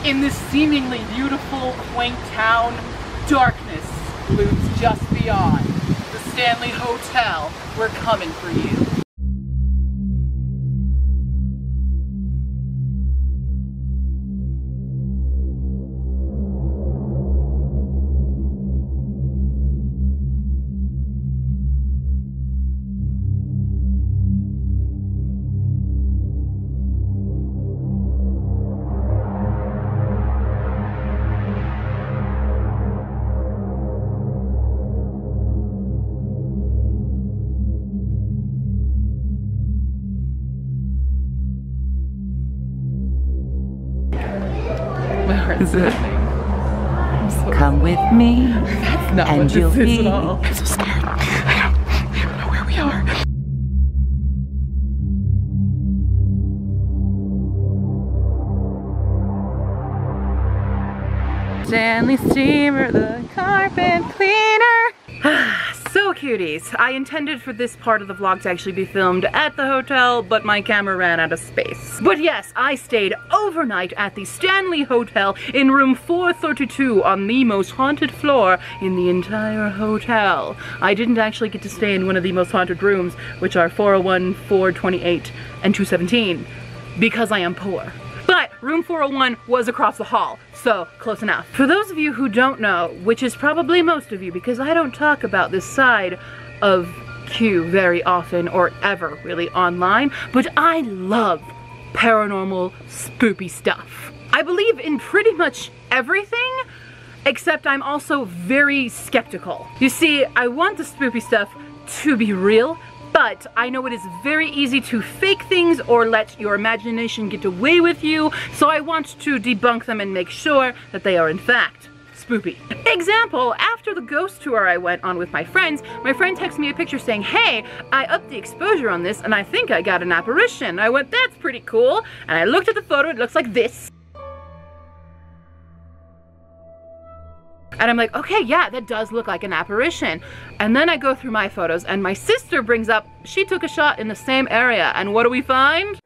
In this seemingly beautiful, quaint town, darkness looms just beyond. The Stanley Hotel, we're coming for you. Is it? Come with me. That's not and what you'll this is be. at all. I'm so scared. I don't know where we are. Stanley Steamer, the carpet cleaner. So cuties, I intended for this part of the vlog to actually be filmed at the hotel, but my camera ran out of space. But yes, I stayed overnight at the Stanley Hotel in room 432 on the most haunted floor in the entire hotel. I didn't actually get to stay in one of the most haunted rooms, which are 401, 428, and 217, because I am poor. But room 401 was across the hall, so close enough. For those of you who don't know, which is probably most of you because I don't talk about this side of Q very often or ever really online, but I love paranormal spoopy stuff. I believe in pretty much everything, except I'm also very skeptical. You see, I want the spoopy stuff to be real, but I know it is very easy to fake things or let your imagination get away with you, so I want to debunk them and make sure that they are in fact spoopy. Example, after the ghost tour I went on with my friend texted me a picture saying, hey, I upped the exposure on this and I think I got an apparition. I went, that's pretty cool, and I looked at the photo, it looks like this. And I'm like, okay, yeah, that does look like an apparition. And then I go through my photos and my sister brings up, she took a shot in the same area, and what do we find?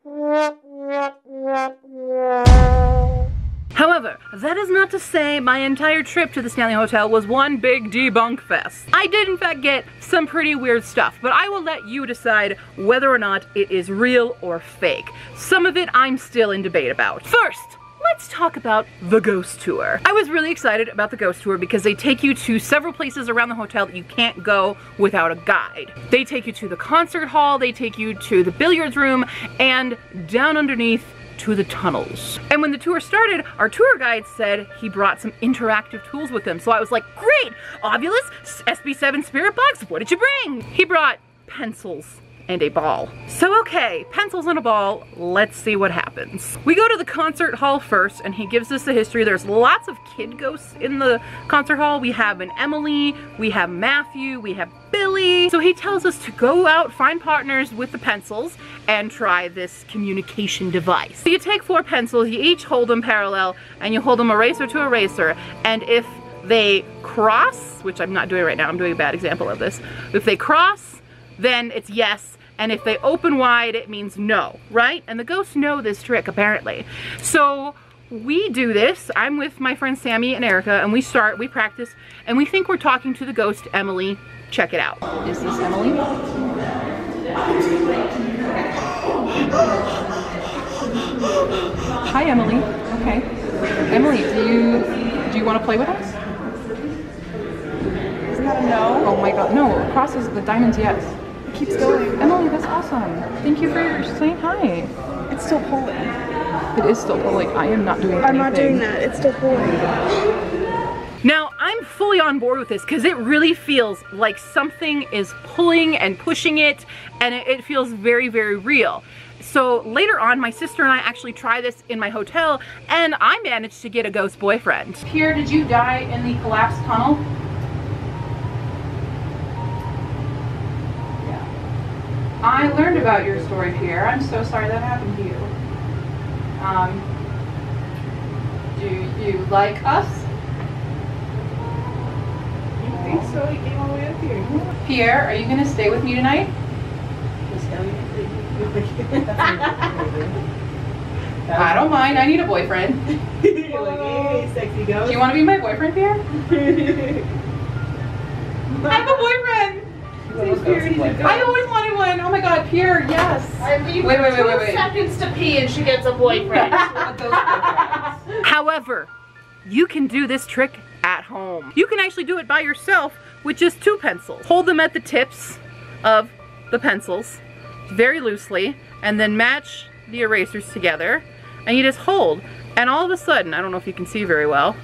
However, that is not to say my entire trip to the Stanley Hotel was one big debunk fest. I did in fact get some pretty weird stuff, but I will let you decide whether or not it is real or fake. Some of it I'm still in debate about. First, let's talk about the ghost tour. I was really excited about the ghost tour because they take you to several places around the hotel that you can't go without a guide. They take you to the concert hall, they take you to the billiards room, and down underneath to the tunnels. And when the tour started, our tour guide said he brought some interactive tools with him. So I was like, great, Ovulus, SB7 Spirit Box, what did you bring? He brought pencils and a ball. So okay, pencils and a ball, let's see what happens. We go to the concert hall first and he gives us the history. There's lots of kid ghosts in the concert hall. We have an Emily, we have Matthew, we have Billy. So he tells us to go out, find partners with the pencils and try this communication device. So you take 4 pencils, you each hold them parallel and you hold them eraser to eraser, and if they cross, which I'm not doing right now, I'm doing a bad example of this. If they cross, then it's yes, and if they open wide, it means no, right? And the ghosts know this trick, apparently. So we do this. I'm with my friends Sammy and Erica, and we practice, and we think we're talking to the ghost Emily. Check it out. Is this Emily? Hi, Emily. Okay. Emily, do you want to play with us? Isn't that a no? Oh my god, no. Crosses the diamonds, yes. It keeps going. Emily, that's awesome. Thank you for saying hi. It's still pulling. It is still pulling. I am not doing anything. I'm not doing that. It's still pulling. Now, I'm fully on board with this because it really feels like something is pulling and pushing it, and it feels very, very real. So later on, my sister and I actually try this in my hotel, and I managed to get a ghost boyfriend. Pierre, did you die in the collapsed tunnel? Yeah. I learned about your story, Pierre. I'm so sorry that happened to you. Do you like us? I think so. He came all the way up here. Pierre, are you going to stay with me tonight? I don't mind, I need a boyfriend. Well, sexy ghost. Do you want to be my boyfriend here? I have a boyfriend! I always wanted one. Oh my god, Pierre, yes. Wait. Seconds to pee and she gets a boyfriend. However, you can do this trick at home. You can actually do it by yourself with just 2 pencils. Hold them at the tips of the pencils very loosely and then match the erasers together and you just hold, and all of a sudden, I don't know if you can see very well,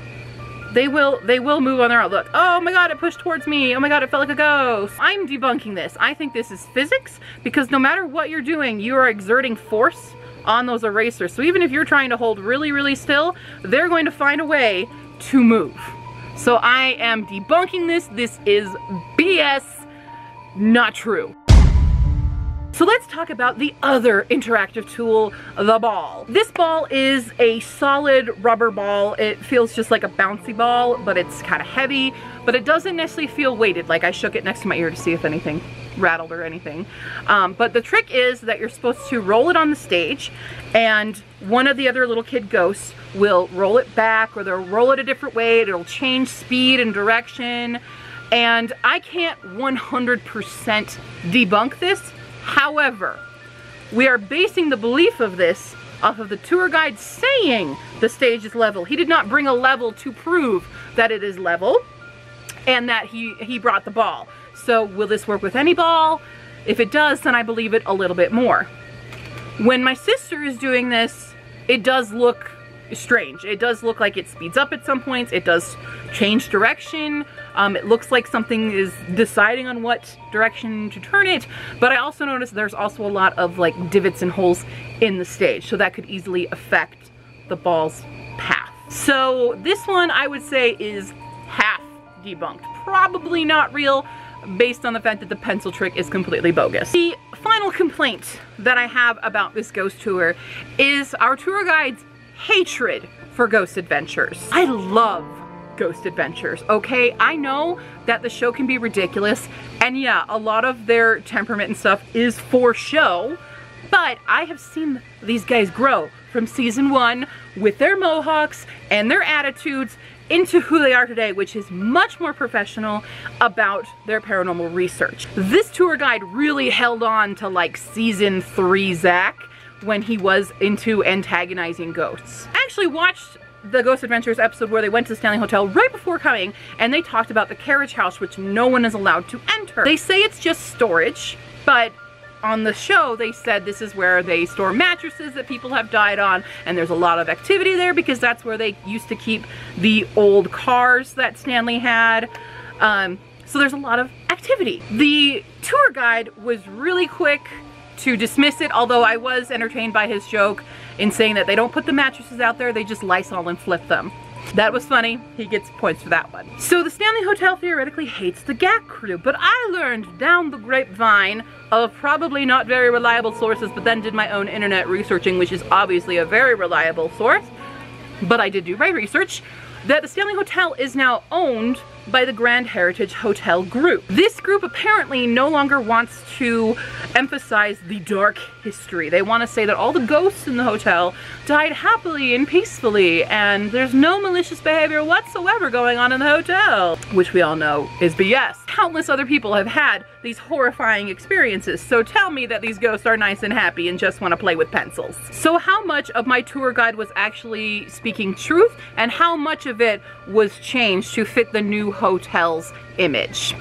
they will move on their own. Look, oh my god, it pushed towards me. Oh my god, it felt like a ghost. I'm debunking this. I think this is physics because no matter what you're doing, you are exerting force on those erasers. So even if you're trying to hold really, really still, they're going to find a way to move. So I am debunking this. This is BS, not true. So let's talk about the other interactive tool, the ball. This ball is a solid rubber ball. It feels just like a bouncy ball, but it's kind of heavy, but it doesn't necessarily feel weighted. Like I shook it next to my ear to see if anything rattled or anything. But the trick is that you're supposed to roll it on the stage and one of the other little kid ghosts will roll it back or they'll roll it a different way. It'll change speed and direction. And I can't 100% debunk this. However, we are basing the belief of this off of the tour guide saying the stage is level. He did not bring a level to prove that it is level and that he brought the ball. So will this work with any ball? If it does, then I believe it a little bit more. When my sister is doing this, it does look strange. It does look like it speeds up at some points. It does change direction. It looks like something is deciding on what direction to turn it, but I also noticed there's also a lot of like divots and holes in the stage, so that could easily affect the ball's path. So this one I would say is half debunked. Probably not real based on the fact that the pencil trick is completely bogus. The final complaint that I have about this ghost tour is our tour guide's hatred for ghost adventures. I love ghost adventures, okay? I know that the show can be ridiculous, and yeah, a lot of their temperament and stuff is for show, but I have seen these guys grow from season 1 with their mohawks and their attitudes into who they are today, which is much more professional about their paranormal research. This tour guide really held on to like season 3 Zach when he was into antagonizing ghosts. I actually watched the Ghost Adventures episode where they went to the Stanley Hotel right before coming, and they talked about the carriage house, which no one is allowed to enter. They say it's just storage, but on the show they said this is where they store mattresses that people have died on, and there's a lot of activity there because that's where they used to keep the old cars that Stanley had. So there's a lot of activity. The tour guide was really quick to dismiss it, although I was entertained by his joke in saying that they don't put the mattresses out there, they just Lysol and flip them. That was funny. He gets points for that one. So the Stanley Hotel theoretically hates the GAC crew, but I learned down the grapevine of probably not very reliable sources, but then did my own internet researching, which is obviously a very reliable source, but I did do my research, that the Stanley Hotel is now owned by the Grand Heritage Hotel Group. This group apparently no longer wants to emphasize the dark history. They want to say that all the ghosts in the hotel died happily and peacefully, and there's no malicious behavior whatsoever going on in the hotel, which we all know is BS. Countless other people have had these horrifying experiences, so tell me that these ghosts are nice and happy and just want to play with pencils. So how much of my tour guide was actually speaking truth, and how much of it was changed to fit the new hotel's image?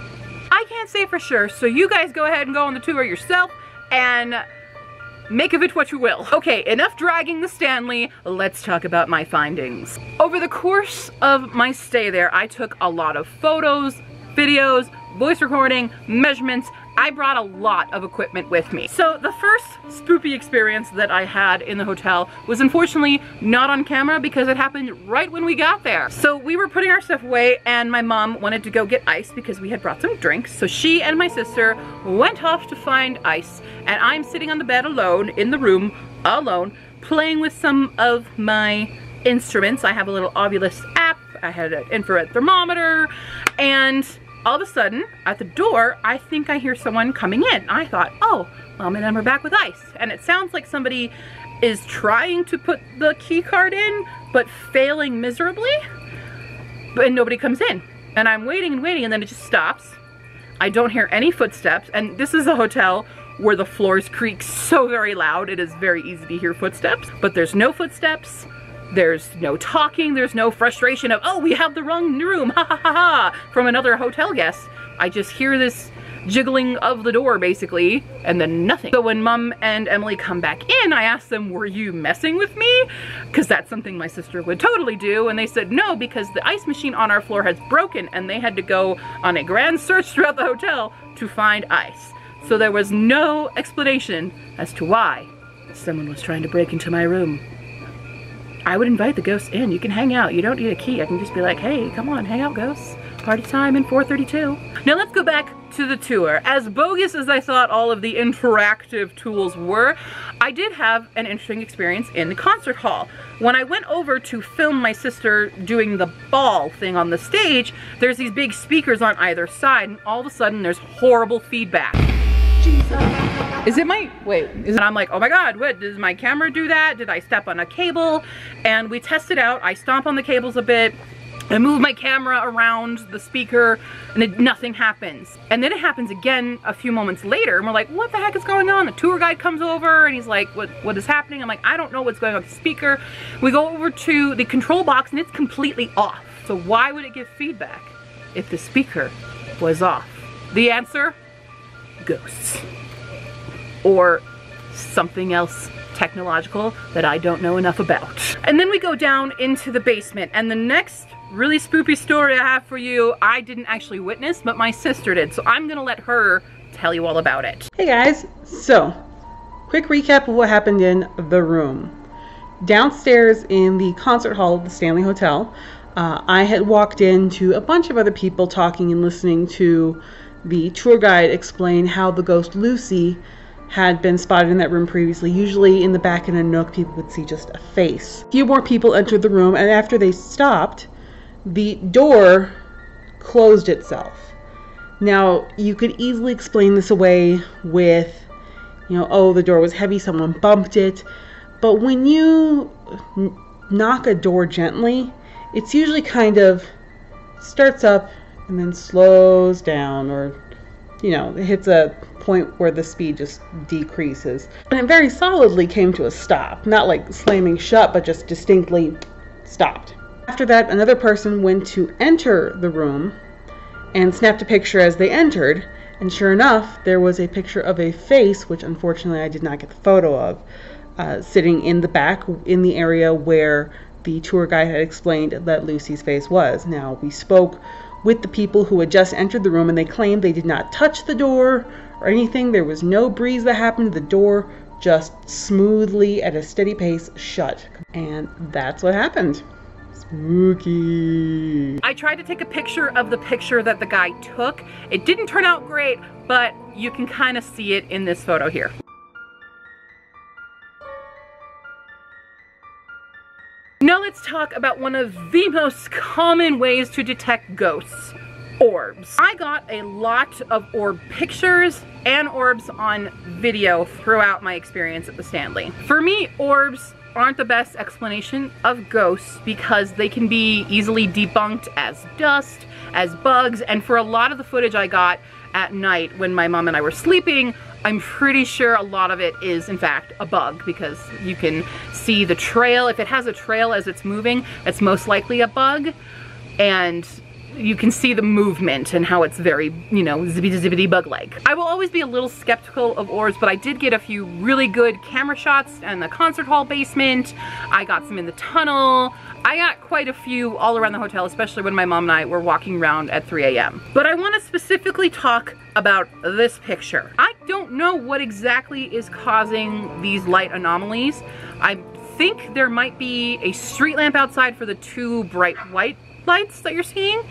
I can't say for sure, so you guys go ahead and go on the tour yourself and make of it what you will. Okay, enough dragging the Stanley, let's talk about my findings. Over the course of my stay there, I took a lot of photos, videos, voice recording, measurements. I brought a lot of equipment with me. So the first spoopy experience that I had in the hotel was unfortunately not on camera because it happened right when we got there. So we were putting our stuff away and my mom wanted to go get ice because we had brought some drinks. So she and my sister went off to find ice, and I'm sitting on the bed alone in the room, alone, playing with some of my instruments. I have a little Ovilus app, I had an infrared thermometer, and all of a sudden, at the door, I think I hear someone coming in. I thought, oh, Mom and we're back with ice. And it sounds like somebody is trying to put the key card in, but failing miserably. and nobody comes in. And I'm waiting and waiting, and then it just stops. I don't hear any footsteps, and this is a hotel where the floors creak so very loud, it is very easy to hear footsteps, but there's no footsteps, there's no talking, there's no frustration of, oh, we have the wrong room, ha ha ha ha, from another hotel guest. I just hear this jiggling of the door basically, and then nothing. So when Mom and Emily come back in, I asked them, were you messing with me? Because that's something my sister would totally do, and they said no, because the ice machine on our floor has broken and they had to go on a grand search throughout the hotel to find ice. So there was no explanation as to why someone was trying to break into my room. I would invite the ghosts in. You can hang out. You don't need a key. I can just be like, hey, come on, hang out, ghosts. Party time in 432. Now let's go back to the tour. As bogus as I thought all of the interactive tools were, I did have an interesting experience in the concert hall. When I went over to film my sister doing the ball thing on the stage, there's these big speakers on either side, and all of a sudden there's horrible feedback. Is it my, wait, is it, I'm like, oh my God, what, does my camera do that? Did I step on a cable? And we tested out, I stomp on the cables a bit, I move my camera around the speaker, and nothing happens. And then it happens again a few moments later, and we're like, what the heck is going on? The tour guide comes over, and he's like, what is happening? I'm like, I don't know what's going on with the speaker. We go over to the control box, and it's completely off. So why would it give feedback if the speaker was off? The answer? Ghosts. Or something else technological that I don't know enough about. And then we go down into the basement, and the next really spoopy story I have for you, I didn't actually witness, but my sister did, so I'm gonna let her tell you all about it. Hey guys, so quick recap of what happened in the room. Downstairs in the concert hall of the Stanley Hotel, I had walked into a bunch of other people talking and listening to the tour guide explain how the ghost Lucy had been spotted in that room previously. Usually in the back in a nook, people would see just a face. A few more people entered the room, and after they stopped, the door closed itself. Now, you could easily explain this away with, you know, oh, the door was heavy, someone bumped it. But when you knock a door gently, it's usually kind of starts up and then slows down, or, you know, it hits a point where the speed just decreases. And it very solidly came to a stop. Not like slamming shut, but just distinctly stopped. After that, another person went to enter the room and snapped a picture as they entered, and sure enough, there was a picture of a face, which unfortunately I did not get the photo of, sitting in the back in the area where the tour guide had explained that Lucy's face was. Now, we spoke with the people who had just entered the room, and they claimed they did not touch the door or anything. There was no breeze that happened. The door just smoothly, at a steady pace, shut. And that's what happened. Spooky. I tried to take a picture of the picture that the guy took. It didn't turn out great, but you can kind of see it in this photo here. Now let's talk about one of the most common ways to detect ghosts, orbs. I got a lot of orb pictures and orbs on video throughout my experience at the Stanley. For me, orbs aren't the best explanation of ghosts because they can be easily debunked as dust, as bugs, and for a lot of the footage I got at night when my mom and I were sleeping, I'm pretty sure a lot of it is in fact a bug because you can see the trail. If it has a trail as it's moving, it's most likely a bug, and you can see the movement and how it's very, you know, zippity bug-like. I will always be a little skeptical of orbs, but I did get a few really good camera shots in the concert hall basement. I got some in the tunnel. I got quite a few all around the hotel, especially when my mom and I were walking around at 3 a.m. But I want to specifically talk about this picture. I don't know what exactly is causing these light anomalies. I think there might be a street lamp outside for the two bright white lights that you're seeing,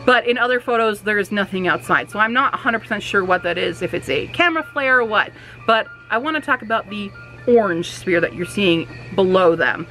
but in other photos there is nothing outside, so I'm not 100% sure what that is, if it's a camera flare or what. But I want to talk about the orange sphere that you're seeing below them.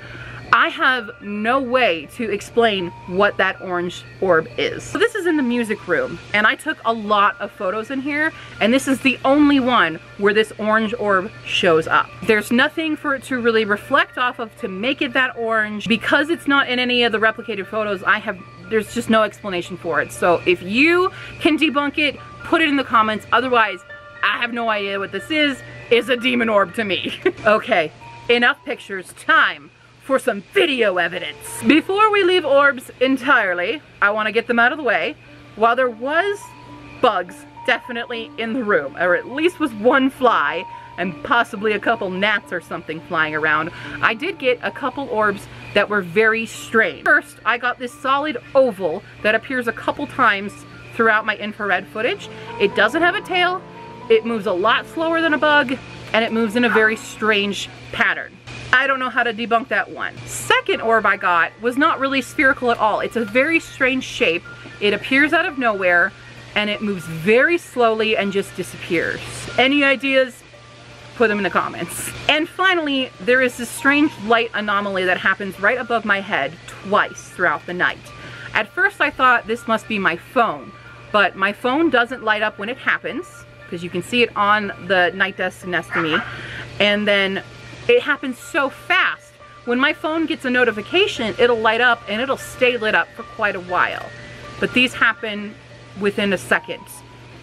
I have no way to explain what that orange orb is. So this is in the music room, and I took a lot of photos in here, and this is the only one where this orange orb shows up. There's nothing for it to really reflect off of to make it that orange. Because it's not in any of the replicated photos, I have there's just no explanation for it. So if you can debunk it, put it in the comments. Otherwise, I have no idea what this is. It's a demon orb to me. Okay, enough pictures, time for some video evidence. Before we leave orbs entirely, I want to get them out of the way. While there was bugs definitely in the room, or at least was one fly, and possibly a couple gnats or something flying around, I did get a couple orbs that were very strange. First, I got this solid oval that appears a couple times throughout my infrared footage. It doesn't have a tail, it moves a lot slower than a bug, and it moves in a very strange pattern. I don't know how to debunk that one. Second orb I got was not really spherical at all. It's a very strange shape. It appears out of nowhere, and it moves very slowly and just disappears. Any ideas? Put them in the comments. And finally, there is this strange light anomaly that happens right above my head twice throughout the night. At first I thought this must be my phone, but my phone doesn't light up when it happens, because you can see it on the night desk next to me, and then it happens so fast. When my phone gets a notification, it'll light up and it'll stay lit up for quite a while. But these happen within a second.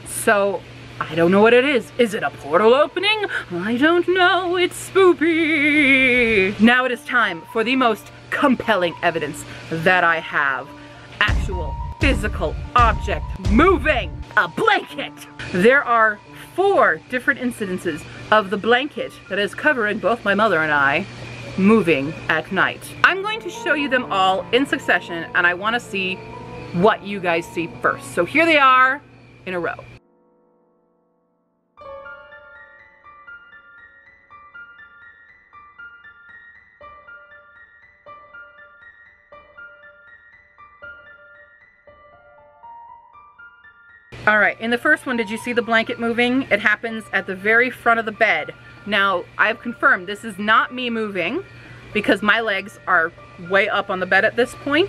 So I don't know what it is. Is it a portal opening? I don't know. It's spoopy. Now it is time for the most compelling evidence that I have. Actual physical object moving. A blanket. There are 4 different incidences of the blanket that is covering both my mother and I moving at night. I'm going to show you them all in succession, and I want to see what you guys see first. So here they are in a row. All right, in the first one, did you see the blanket moving? It happens at the very front of the bed. Now, I've confirmed this is not me moving because my legs are way up on the bed at this point,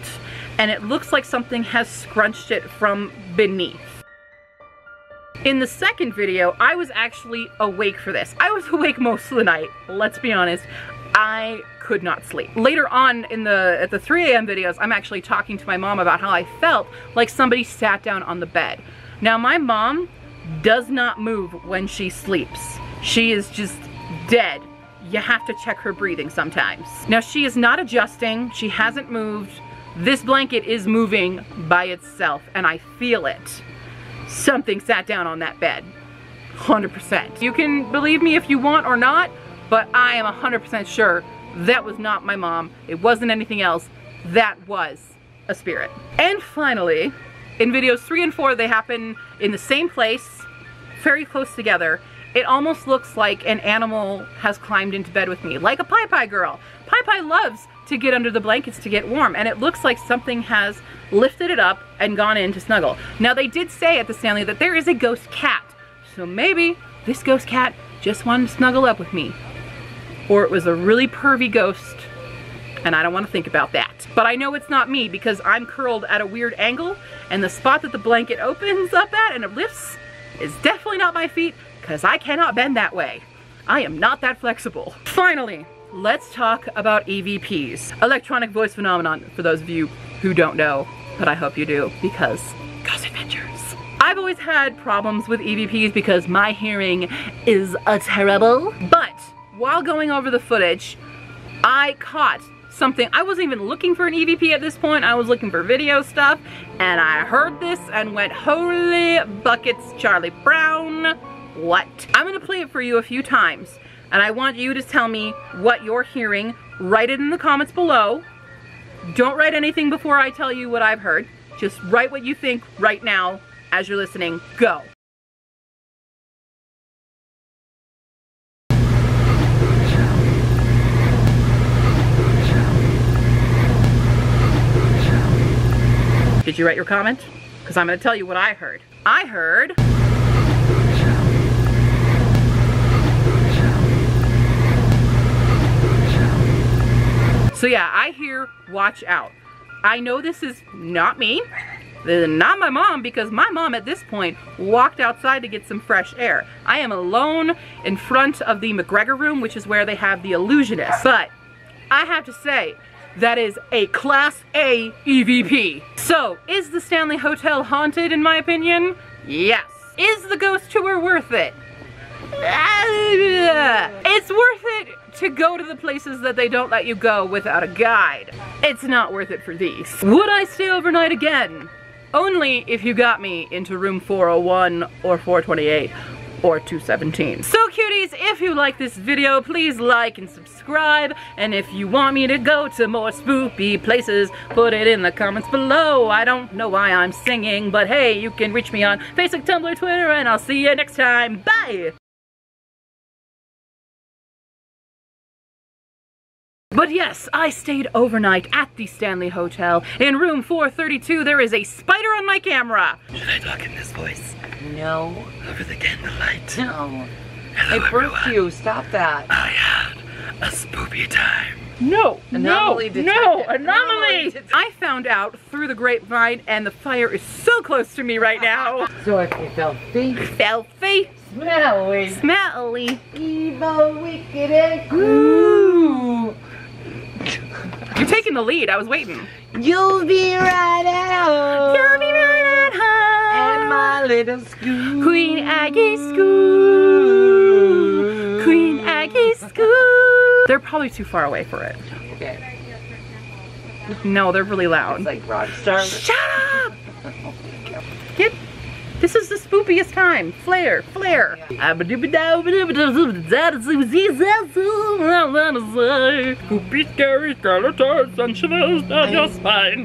and it looks like something has scrunched it from beneath. In the second video, I was actually awake for this. I was awake most of the night, let's be honest. I could not sleep. Later on at the 3 a.m. videos, I'm actually talking to my mom about how I felt like somebody sat down on the bed. Now, my mom does not move when she sleeps. She is just dead. You have to check her breathing sometimes. Now, she is not adjusting. She hasn't moved. This blanket is moving by itself, and I feel it. Something sat down on that bed. 100%. You can believe me if you want or not, but I am 100% sure that was not my mom. It wasn't anything else. That was a spirit. And finally, in videos 3 and 4, they happen in the same place, very close together. It almost looks like an animal has climbed into bed with me, like a Pie Pie girl. Pie Pie loves to get under the blankets to get warm, and it looks like something has lifted it up and gone in to snuggle. Now, they did say at the Stanley that there is a ghost cat, so maybe this ghost cat just wanted to snuggle up with me. Or it was a really pervy ghost, and I don't want to think about that. But I know it's not me because I'm curled at a weird angle, and the spot that the blanket opens up at and it lifts is definitely not my feet, because I cannot bend that way. I am not that flexible. Finally, let's talk about EVPs. Electronic voice phenomenon, for those of you who don't know, but I hope you do, because Ghost Adventures. I've always had problems with EVPs because my hearing is terrible. But while going over the footage, I caught something. I wasn't even looking for an EVP at this point. I was looking for video stuff, and I heard this and went, holy buckets, Charlie Brown, what? I'm gonna play it for you a few times, and I want you to tell me what you're hearing. Write it in the comments below. Don't write anything before I tell you what I've heard. Just write what you think right now as you're listening. Go. Did you write your comment? Because I'm going to tell you what I heard. I heard... So yeah, I hear watch out. I know this is not me. This is not my mom, because my mom at this point walked outside to get some fresh air. I am alone in front of the McGregor room, which is where they have the illusionist. But I have to say, that is a Class A EVP. So, is the Stanley Hotel haunted in my opinion? Yes. Is the ghost tour worth it? It's worth it to go to the places that they don't let you go without a guide. It's not worth it for these. Would I stay overnight again? Only if you got me into room 401 or 428 or 217. So cuties, if you like this video, please like and subscribe. And if you want me to go to more spooky places, put it in the comments below. I don't know why I'm singing, but hey, you can reach me on Facebook, Tumblr, Twitter, and I'll see you next time. Bye! But yes, I stayed overnight at the Stanley Hotel. In room 432, there is a spider on my camera. Should I talk in this voice? No. Over the candlelight. No. Hello, I birthed everyone. you. Stop that. I had a spoopy time. No, Anomaly no, detected. anomaly! I found out through the grapevine, and the fire is so close to me right now. So if you filthy, Filthy, smelly, smelly. evil, wicked, and Ooh. You're taking the lead, I was waiting. you'll be right at home. You'll be right at home. And my little school. Queen Aggie School. Queen Aggie School. They're probably too far away for it. Okay. No, they're really loud. It's like Rockstar. Shut up! Get. This is the spookiest time. Flare, flare. Spoopy, scary skeletons and shivers down your spine.